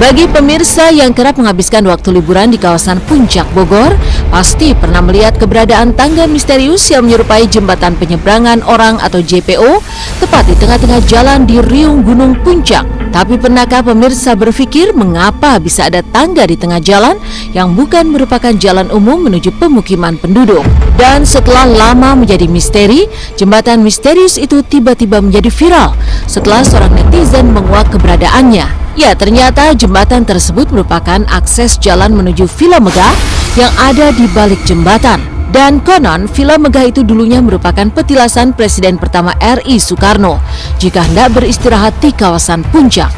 Bagi pemirsa yang kerap menghabiskan waktu liburan di kawasan Puncak Bogor, pasti pernah melihat keberadaan tangga misterius yang menyerupai jembatan penyeberangan orang atau JPO, tepat di tengah-tengah jalan di riung Gunung Puncak. Tapi pernahkah pemirsa berpikir mengapa bisa ada tangga di tengah jalan yang bukan merupakan jalan umum menuju pemukiman penduduk? Dan setelah lama menjadi misteri, jembatan misterius itu tiba-tiba menjadi viral setelah seorang netizen menguak keberadaannya. Ya, ternyata jembatan tersebut merupakan akses jalan menuju Villa Megah yang ada di balik jembatan. Dan konon, Villa Megah itu dulunya merupakan petilasan Presiden pertama RI Soekarno jika hendak beristirahat di kawasan Puncak.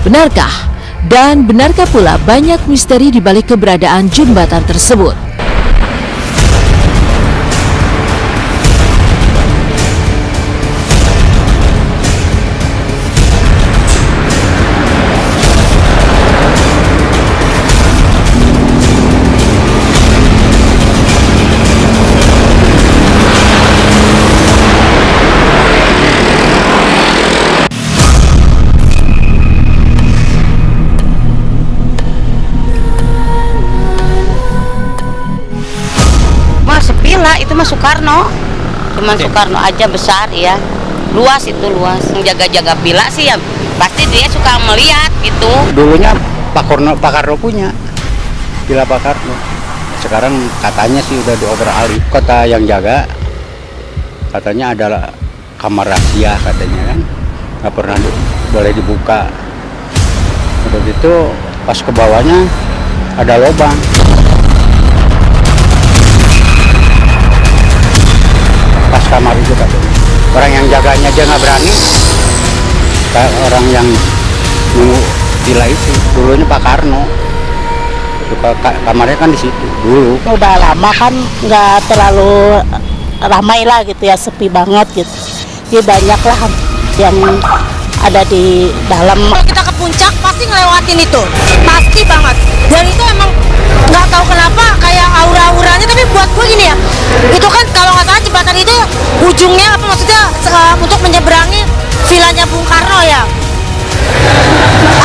Benarkah? Dan benarkah pula banyak misteri di balik keberadaan jembatan tersebut? Itu mah Soekarno, cuman Soekarno aja besar ya, luas itu luas. Yang jaga-jaga villa sih ya pasti dia suka melihat gitu. Dulunya Pak Karno punya villa Pak Karno, sekarang katanya sih udah dioper-alih. Kota yang jaga katanya adalah kamar rahasia katanya kan, nggak pernah boleh dibuka. Udah gitu pas ke bawahnya ada lubang. Pas kamar itu katanya. Orang yang jaganya aja nggak berani. Orang yang nunggu villa itu dulunya Pak Karno. Kamarnya kan di situ dulu. Udah lama kan nggak terlalu ramai lah gitu ya, sepi banget gitu. Jadi banyak lah yang ada di dalam. Kalau kita ke puncak pasti ngelewatin itu, pasti banget. Dan itu emang nggak tahu kenapa kayak aura-auranya, tapi buat gue gini ya, itu kan kalau nggak salah jembatan itu ujungnya apa maksudnya untuk menyeberangi villanya Bung Karno ya.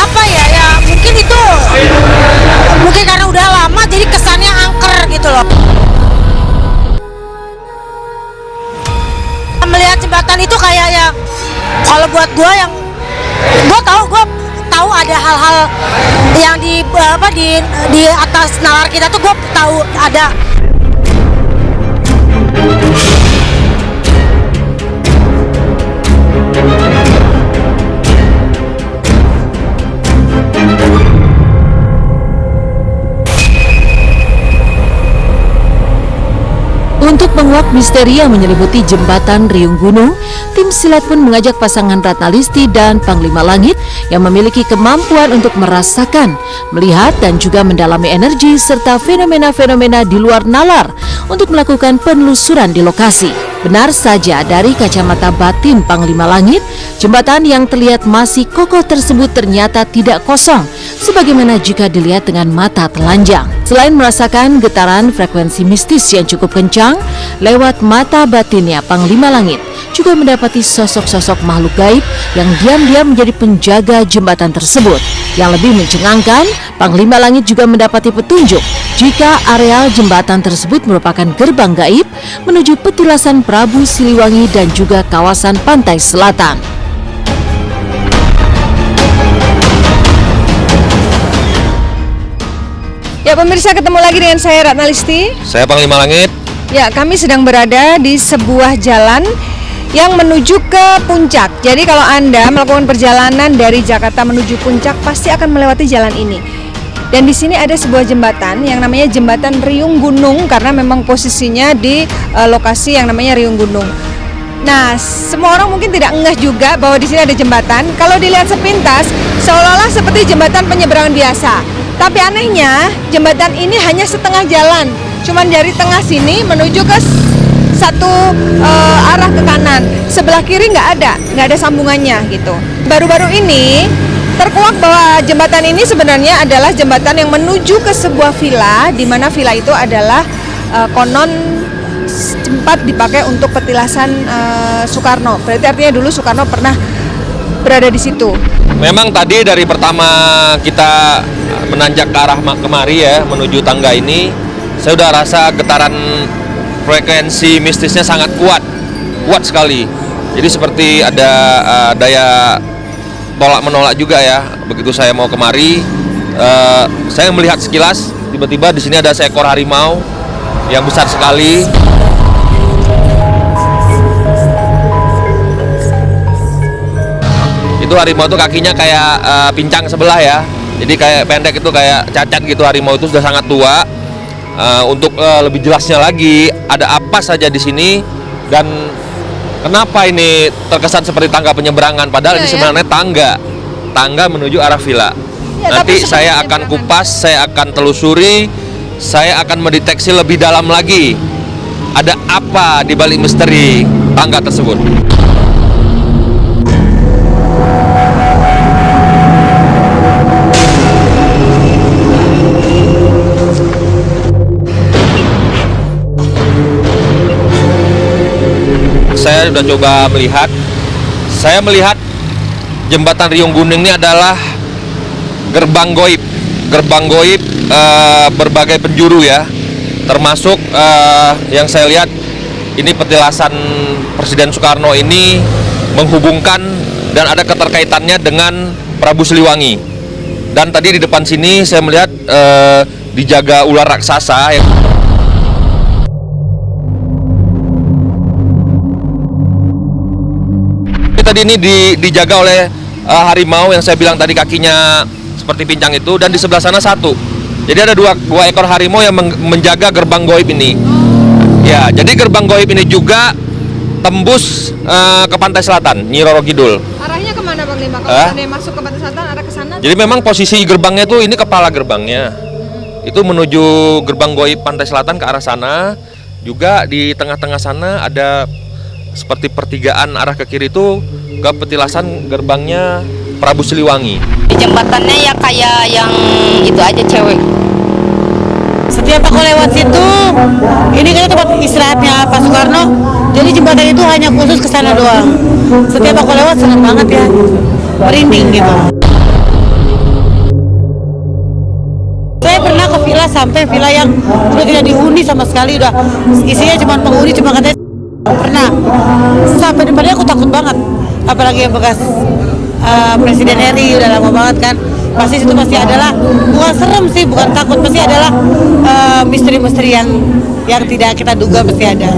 Apa ya, ya mungkin itu mungkin karena udah lama jadi kesannya angker gitu loh. Melihat jembatan itu kayak ya, kalau buat gue yang gue tahu ada hal-hal yang di atas nalar kita tuh gue tahu ada. Untuk menguak misteri yang menyelimuti jembatan riung gunung, tim silat pun mengajak pasangan Ratna Listi dan Panglima Langit yang memiliki kemampuan untuk merasakan, melihat dan juga mendalami energi serta fenomena-fenomena di luar nalar untuk melakukan penelusuran di lokasi. Benar saja, dari kacamata batin Panglima Langit, jembatan yang terlihat masih kokoh tersebut ternyata tidak kosong sebagaimana jika dilihat dengan mata telanjang. Selain merasakan getaran frekuensi mistis yang cukup kencang, lewat mata batinnya Panglima Langit juga mendapati sosok-sosok makhluk gaib yang diam-diam menjadi penjaga jembatan tersebut. Yang lebih mencengangkan, Panglima Langit juga mendapati petunjuk jika areal jembatan tersebut merupakan gerbang gaib menuju petilasan Prabu Siliwangi dan juga kawasan pantai selatan. Ya pemirsa, ketemu lagi dengan saya Ratna Listi. Saya Panglima Langit. Ya, kami sedang berada di sebuah jalan yang menuju ke puncak. Jadi kalau Anda melakukan perjalanan dari Jakarta menuju puncak pasti akan melewati jalan ini. Dan di sini ada sebuah jembatan yang namanya jembatan riung gunung karena memang posisinya di lokasi yang namanya riung gunung. Nah, semua orang mungkin tidak ngeh juga bahwa di sini ada jembatan. Kalau dilihat sepintas, seolah-olah seperti jembatan penyeberangan biasa. Tapi anehnya, jembatan ini hanya setengah jalan. Cuman dari tengah sini menuju ke satu arah ke kanan. Sebelah kiri nggak ada sambungannya gitu. Baru-baru ini terkuak bahwa jembatan ini sebenarnya adalah jembatan yang menuju ke sebuah villa, di mana villa itu adalah konon sempat dipakai untuk petilasan Soekarno. Berarti artinya dulu Soekarno pernah berada di situ? Memang tadi dari pertama kita menanjak ke arah kemari ya, menuju tangga ini, saya udah rasa getaran frekuensi mistisnya sangat kuat sekali. Jadi seperti ada daya tolak-menolak juga ya. Begitu saya mau kemari, saya melihat sekilas, tiba-tiba di sini ada seekor harimau yang besar sekali. Itu harimau itu kakinya kayak pincang sebelah ya, jadi kayak pendek, itu kayak cacat gitu. Harimau itu sudah sangat tua. Untuk lebih jelasnya lagi, ada apa saja di sini dan kenapa ini terkesan seperti tangga penyeberangan, padahal ini sebenarnya tangga menuju arah villa. Nanti saya akan kupas, saya akan telusuri, saya akan mendeteksi lebih dalam lagi ada apa di balik misteri tangga tersebut. Saya sudah coba melihat, saya melihat jembatan Riung Gunung ini adalah gerbang goib berbagai penjuru ya, termasuk yang saya lihat ini petilasan Presiden Soekarno ini menghubungkan dan ada keterkaitannya dengan Prabu Siliwangi. Dan tadi di depan sini saya melihat dijaga ular raksasa yang tadi ini dijaga oleh harimau yang saya bilang tadi kakinya seperti pincang itu, dan di sebelah sana satu. Jadi ada dua ekor harimau yang menjaga gerbang goib ini. Ya, jadi gerbang goib ini juga tembus ke pantai selatan, Nyi Roro Kidul. Arahnya kemana Bang Lima? Kalau seandainya masuk ke pantai selatan, arah ke sana? Jadi memang posisi gerbangnya tuh ini kepala gerbangnya. Itu menuju gerbang goib pantai selatan ke arah sana. Juga di tengah-tengah sana ada seperti pertigaan arah ke kiri itu ke petilasan gerbangnya Prabu Siliwangi. Di jembatannya ya kayak yang itu aja cewek. Setiap aku lewat situ, ini kan tempat istirahatnya Pak Soekarno. Jadi jembatan itu hanya khusus ke sana doang. Setiap aku lewat senang banget ya, merinding gitu. Saya pernah ke villa, sampai villa yang udah tidak dihuni sama sekali, udah isinya cuma penghuni, cuma katanya pernah. Sampai depannya aku takut banget, apalagi yang bekas Presiden RI, udah lama banget kan. Pasti situ pasti adalah, bukan serem sih, bukan takut, pasti adalah misteri-misteri yang tidak kita duga pasti ada.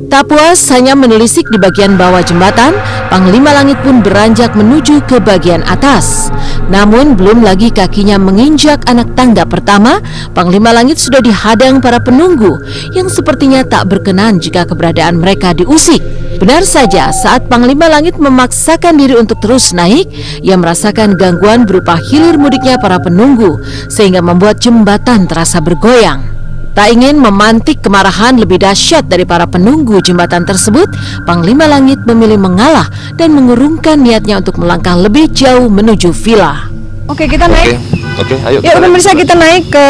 Tak puas hanya menelisik di bagian bawah jembatan, Panglima Langit pun beranjak menuju ke bagian atas. Namun belum lagi kakinya menginjak anak tangga pertama, Panglima Langit sudah dihadang para penunggu yang sepertinya tak berkenan jika keberadaan mereka diusik. Benar saja, saat Panglima Langit memaksakan diri untuk terus naik, ia merasakan gangguan berupa hilir mudiknya para penunggu, sehingga membuat jembatan terasa bergoyang. Tak ingin memantik kemarahan lebih dahsyat dari para penunggu jembatan tersebut, Panglima Langit memilih mengalah dan mengurungkan niatnya untuk melangkah lebih jauh menuju villa. Oke, kita naik. Oke, ayo. Ya, pemirsa, kita naik ke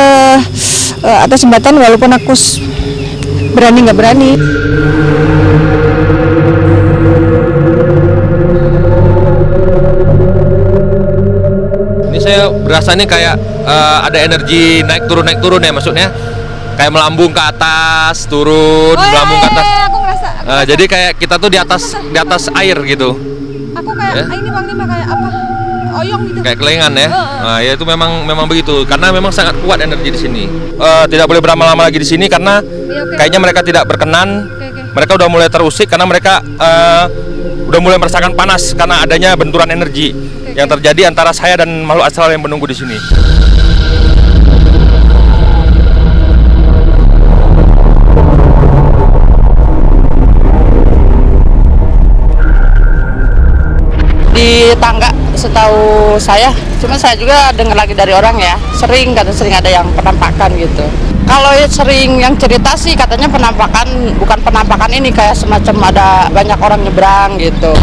atas jembatan walaupun aku berani nggak berani. Ini saya berasa nih kayak ada energi naik turun ya, maksudnya kayak melambung ke atas, turun, melambung ke atas. Aku ngerasa. Jadi kayak kita tuh di atas air gitu. Aku kayak ini Bang Lima kayak apa? Oyong gitu. Kayak kelengan ya. Nah, ya itu memang begitu, karena memang sangat kuat energi di sini. Tidak boleh berlama-lama lagi di sini karena kayaknya mereka tidak berkenan. Mereka udah mulai terusik karena mereka udah mulai merasakan panas karena adanya benturan energi yang terjadi antara saya dan makhluk astral yang menunggu di sini. Di tangga setahu saya, cuma saya juga dengar lagi dari orang ya, sering ada yang penampakan gitu. Kalau sering yang cerita sih katanya penampakan, bukan penampakan ini, kayak semacam ada banyak orang nyebrang gitu.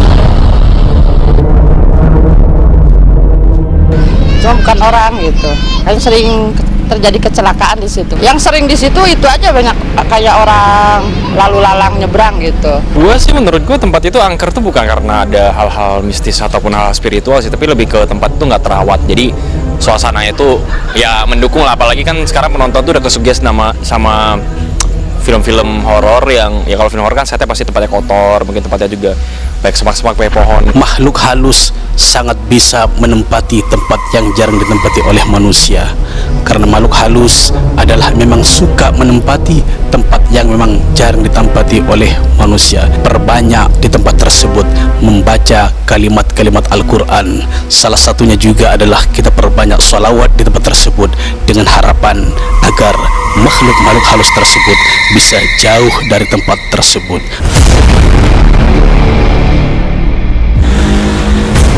Cuma bukan orang gitu, kan sering terjadi kecelakaan di situ. Yang sering di situ itu aja banyak kayak orang lalu lalang nyebrang gitu. Menurut gue tempat itu angker tuh bukan karena ada hal-hal mistis ataupun hal spiritual sih, tapi lebih ke tempat itu nggak terawat. Jadi suasananya itu ya mendukung lah, apalagi kan sekarang penonton tuh udah kesuges sama film-film horor yang ya kalau film horor kan setnya pasti tempatnya kotor, mungkin tempatnya juga baik semak-semak, baik pohon. Makhluk halus sangat bisa menempati tempat yang jarang ditempati oleh manusia, karena makhluk halus adalah memang suka menempati tempat yang memang jarang ditempati oleh manusia. Perbanyak di tempat tersebut membaca kalimat-kalimat Al-Quran. Salah satunya juga adalah kita perbanyak sholawat di tempat tersebut dengan harapan agar makhluk-makhluk halus tersebut bisa jauh dari tempat tersebut.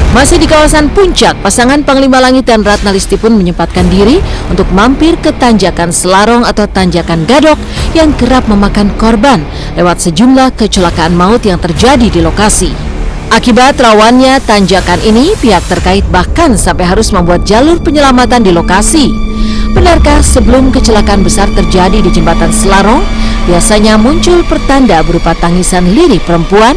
Masih di kawasan Puncak, pasangan Panglima Langit dan Ratna Listi pun menyempatkan diri untuk mampir ke tanjakan Selarong atau tanjakan Gadok yang kerap memakan korban lewat sejumlah kecelakaan maut yang terjadi di lokasi. Akibat rawannya tanjakan ini, pihak terkait bahkan sampai harus membuat jalur penyelamatan di lokasi. Benarkah sebelum kecelakaan besar terjadi di jembatan Selarong, biasanya muncul pertanda berupa tangisan lirih perempuan?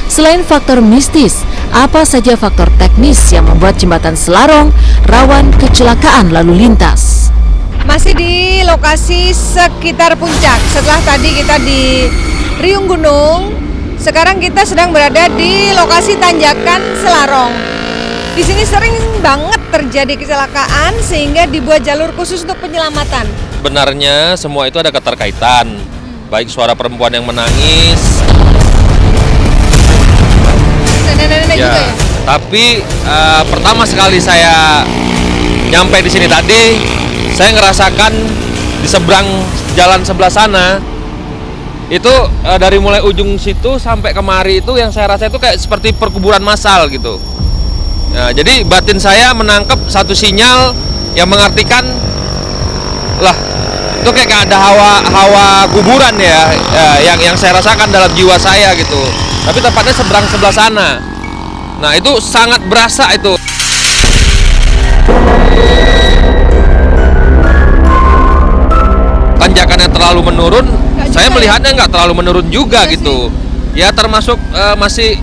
Selain faktor mistis, apa saja faktor teknis yang membuat jembatan Selarong rawan kecelakaan lalu lintas? Masih di lokasi sekitar Puncak. Setelah tadi kita di Riung Gunung, sekarang kita sedang berada di lokasi tanjakan Selarong. Di sini sering banget terjadi kecelakaan sehingga dibuat jalur khusus untuk penyelamatan. Sebenarnya semua itu ada keterkaitan, baik suara perempuan yang menangis. Nenek-nenek juga ya? Tapi pertama sekali saya nyampe di sini tadi, saya ngerasakan di seberang jalan sebelah sana itu dari mulai ujung situ sampai kemari itu yang saya rasa itu kayak seperti perkuburan massal gitu. Nah, jadi batin saya menangkap satu sinyal yang mengartikan lah itu kayak ada hawa kuburan ya, yang saya rasakan dalam jiwa saya gitu. Tapi tepatnya sebelah sana. Nah itu sangat berasa itu. Tanjakannya terlalu menurun, saya melihatnya nggak terlalu menurun juga gitu. Ya termasuk masih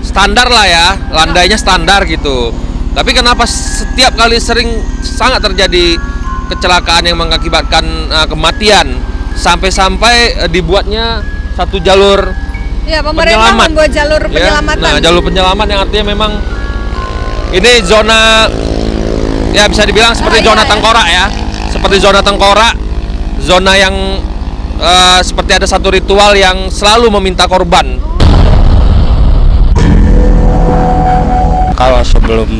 standar lah ya, landainya standar gitu. Tapi kenapa setiap kali sangat terjadi kecelakaan yang mengakibatkan kematian, sampai-sampai dibuatnya satu jalur. Ya, pemerintah membuat jalur penyelamatan. Nah, jalur penyelamat yang artinya memang ini zona ya bisa dibilang seperti zona tengkorak ya. Seperti zona tengkorak, zona yang seperti ada satu ritual yang selalu meminta korban. Kalau sebelum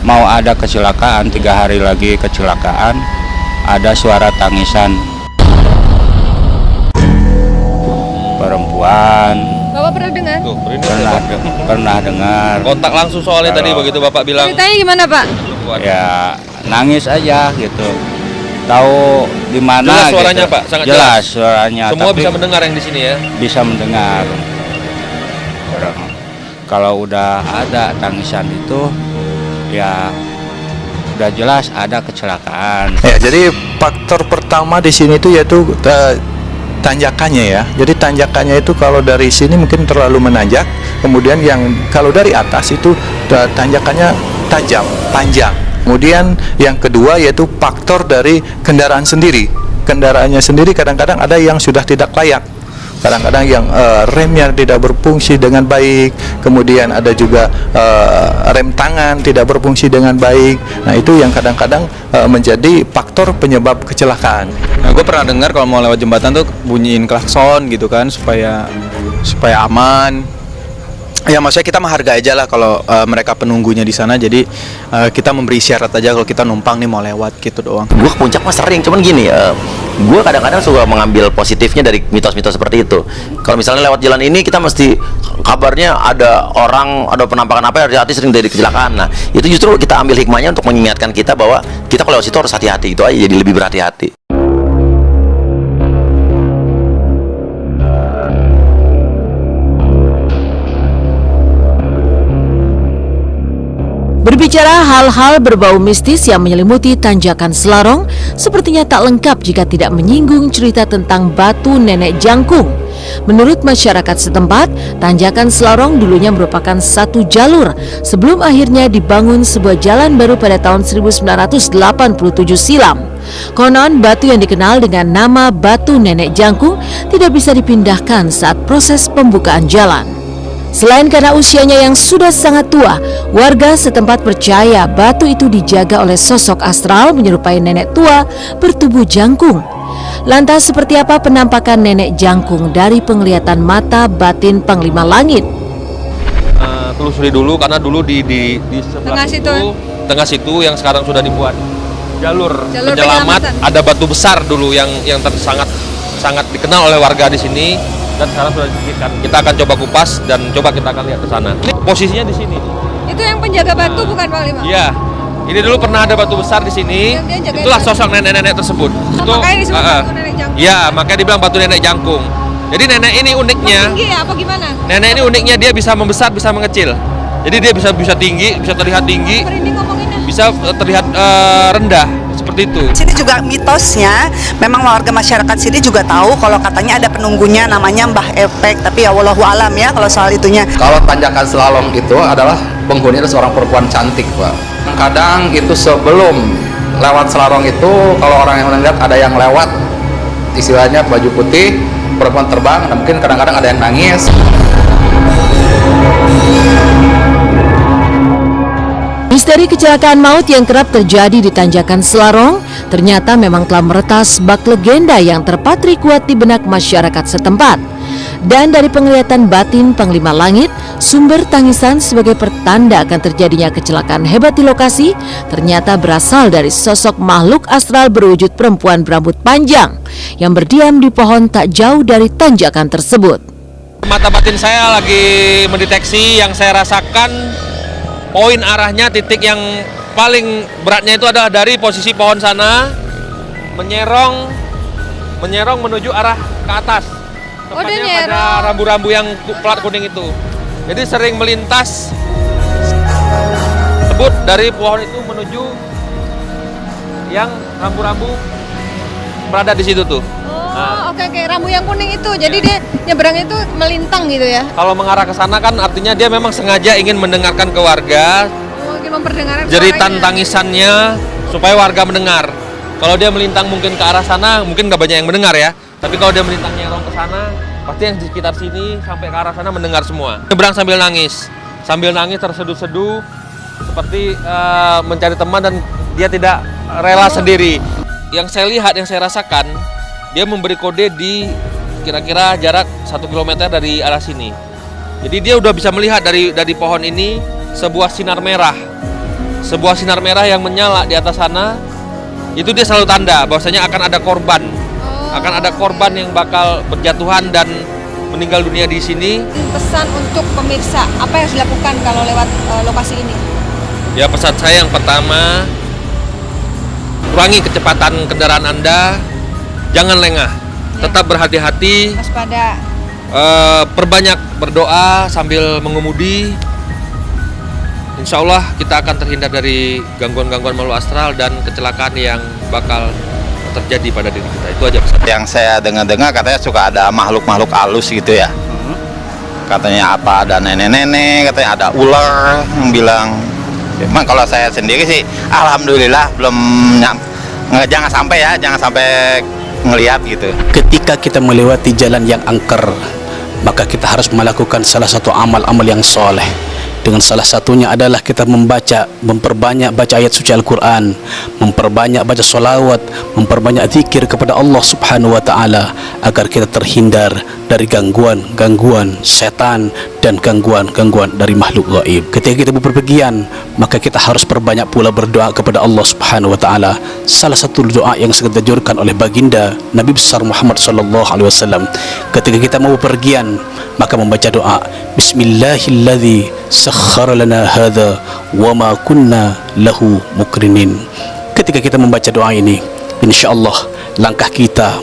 mau ada kecelakaan, 3 hari lagi kecelakaan, ada suara tangisan perempuan. Bapak pernah dengar? Tuh, Pernah dengar. Kontak langsung soalnya tadi begitu Bapak bilang. Ceritanya gimana, Pak? Ya nangis aja gitu. Tahu di mana? Jelas suaranya gitu. Pak, sangat jelas suaranya. Semua tapi bisa mendengar yang di sini ya. bisa mendengar. Kalau udah ada tangisan itu, ya udah jelas ada kecelakaan. Ya, jadi faktor pertama di sini itu yaitu tanjakannya ya. Jadi tanjakannya itu kalau dari sini mungkin terlalu menanjak, kemudian yang kalau dari atas itu tanjakannya tajam, panjang. Kemudian yang kedua yaitu faktor dari kendaraan sendiri. Kendaraannya sendiri kadang-kadang ada yang sudah tidak layak. Kadang-kadang yang remnya tidak berfungsi dengan baik, kemudian ada juga rem tangan tidak berfungsi dengan baik. Nah itu yang kadang-kadang menjadi faktor penyebab kecelakaan. Nah, gue pernah dengar kalau mau lewat jembatan tuh bunyiin klakson gitu kan supaya aman. Ya maksudnya kita menghargai aja lah kalau mereka penunggunya di sana. Jadi kita memberi isyarat aja kalau kita numpang nih mau lewat gitu doang. Gue ke Puncak mah sering, cuman gini, gue kadang-kadang suka mengambil positifnya dari mitos-mitos seperti itu. Kalau misalnya lewat jalan ini kita mesti kabarnya ada orang, ada penampakan apa, hati-hati sering dari kecelakaan. Nah itu justru kita ambil hikmahnya untuk mengingatkan kita bahwa kita kalau lewat situ harus hati-hati, itu aja, jadi lebih berhati-hati. Berbicara Berbicara hal-hal berbau mistis yang menyelimuti tanjakan Selarong, sepertinya tak lengkap jika tidak menyinggung cerita tentang batu nenek jangkung. Menurut masyarakat setempat, tanjakan Selarong dulunya merupakan satu jalur sebelum akhirnya dibangun sebuah jalan baru pada tahun 1987 silam. Konon batu yang dikenal dengan nama batu nenek jangkung tidak bisa dipindahkan saat proses pembukaan jalan. Selain karena usianya yang sudah sangat tua, warga setempat percaya batu itu dijaga oleh sosok astral menyerupai nenek tua bertubuh jangkung. Lantas seperti apa penampakan nenek jangkung dari penglihatan mata batin Panglima Langit? Telusuri dulu karena dulu di sebelah tengah situ yang sekarang sudah dibuat jalur penyelamat, ada batu besar dulu yang sangat dikenal oleh warga di sini. Dan sekarang sudah disingkirkan. Kita akan coba kupas dan coba kita akan lihat ke sana. Ini posisinya di sini. Itu yang penjaga batu bukan Panglima? Iya. Ini dulu pernah ada batu besar di sini. Itulah sosok nenek-nenek tersebut. Makanya disebut batu nenek jangkung. Iya, makanya dibilang batu nenek jangkung. Jadi nenek ini uniknya. Tinggi ya, apa gimana? Nenek ini uniknya dia bisa membesar, bisa mengecil. Jadi dia bisa tinggi, bisa terlihat tinggi. Bisa terlihat rendah. Seperti itu. Sini juga mitosnya, memang warga masyarakat sini juga tahu kalau katanya ada penunggunya namanya Mbah Efek, tapi ya wallahu alam ya kalau soal itunya. Kalau tanjakan Selarong itu adalah penghuninya seorang perempuan cantik, Pak. Kadang itu sebelum lewat Selarong itu, kalau orang yang melihat ada yang lewat, istilahnya baju putih, perempuan terbang, dan mungkin kadang-kadang ada yang nangis. Misteri kecelakaan maut yang kerap terjadi di tanjakan Selarong ternyata memang telah meretas bak legenda yang terpatri kuat di benak masyarakat setempat. Dan dari penglihatan batin Panglima Langit, sumber tangisan sebagai pertanda akan terjadinya kecelakaan hebat di lokasi ternyata berasal dari sosok makhluk astral berwujud perempuan berambut panjang yang berdiam di pohon tak jauh dari tanjakan tersebut. Mata batin saya lagi mendeteksi yang saya rasakan. Poin arahnya, titik yang paling beratnya itu adalah dari posisi pohon sana menyerong menuju arah ke atas. Tepatnya pada rambu-rambu yang plat kuning itu. Jadi sering melintas sebut dari pohon itu menuju yang rambu-rambu berada di situ tuh. Oke, rambu yang kuning itu. Jadi dia nyebrang itu melintang gitu ya. Kalau mengarah ke sana kan artinya dia memang sengaja ingin mendengarkan ke warga. Ingin memperdengarkan jeritan tangisannya supaya warga mendengar. Kalau dia melintang mungkin ke arah sana, mungkin nggak banyak yang mendengar ya. Tapi kalau dia melintang nyerong ke sana, pasti yang di sekitar sini sampai ke arah sana mendengar semua. Nyebrang sambil nangis terseduh-seduh seperti mencari teman dan dia tidak rela sendiri. Yang saya lihat, yang saya rasakan, dia memberi kode di kira-kira jarak 1 km dari arah sini. Jadi dia udah bisa melihat dari pohon ini sebuah sinar merah. Sebuah sinar merah yang menyala di atas sana. Itu dia selalu tanda bahwasanya akan ada korban. Akan ada korban yang bakal berjatuhan dan meninggal dunia di sini. Pesan untuk pemirsa, apa yang harus dilakukan kalau lewat lokasi ini? Ya, pesan saya yang pertama, kurangi kecepatan kendaraan Anda. Jangan lengah, tetap berhati-hati, waspada, perbanyak berdoa sambil mengemudi. Insya Allah kita akan terhindar dari gangguan-gangguan makhluk astral dan kecelakaan yang bakal terjadi pada diri kita. Itu aja pesan. Yang saya dengar-dengar katanya suka ada makhluk-makhluk halus gitu ya. Katanya apa ada nenek-nenek, katanya ada ular yang bilang. Memang kalau saya sendiri sih, alhamdulillah belum jangan sampai ngelihat gitu. Ketika kita melewati jalan yang angker, maka kita harus melakukan salah satu amal-amal yang soleh. Dengan salah satunya adalah kita memperbanyak baca ayat suci Al-Quran, memperbanyak baca sholawat, memperbanyak zikir kepada Allah Subhanahu wa Ta'ala, agar kita terhindar dari gangguan setan dan gangguan dari makhluk gaib. Ketika kita berpergian, maka kita harus perbanyak pula berdoa kepada Allah Subhanahu wa Ta'ala. Salah satu doa yang sangat dianjurkan oleh baginda Nabi besar Muhammad sallallahu alaihi wasallam, ketika kita mau berpergian, maka membaca doa Bismillahilladzi sakhkhara lana hadza wa ma kunna lahu muqrinin. Ketika kita membaca doa ini, insyaallah langkah kita,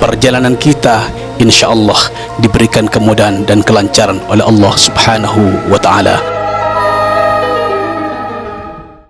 perjalanan kita insyaallah diberikan kemudahan dan kelancaran oleh Allah Subhanahu wa Ta'ala.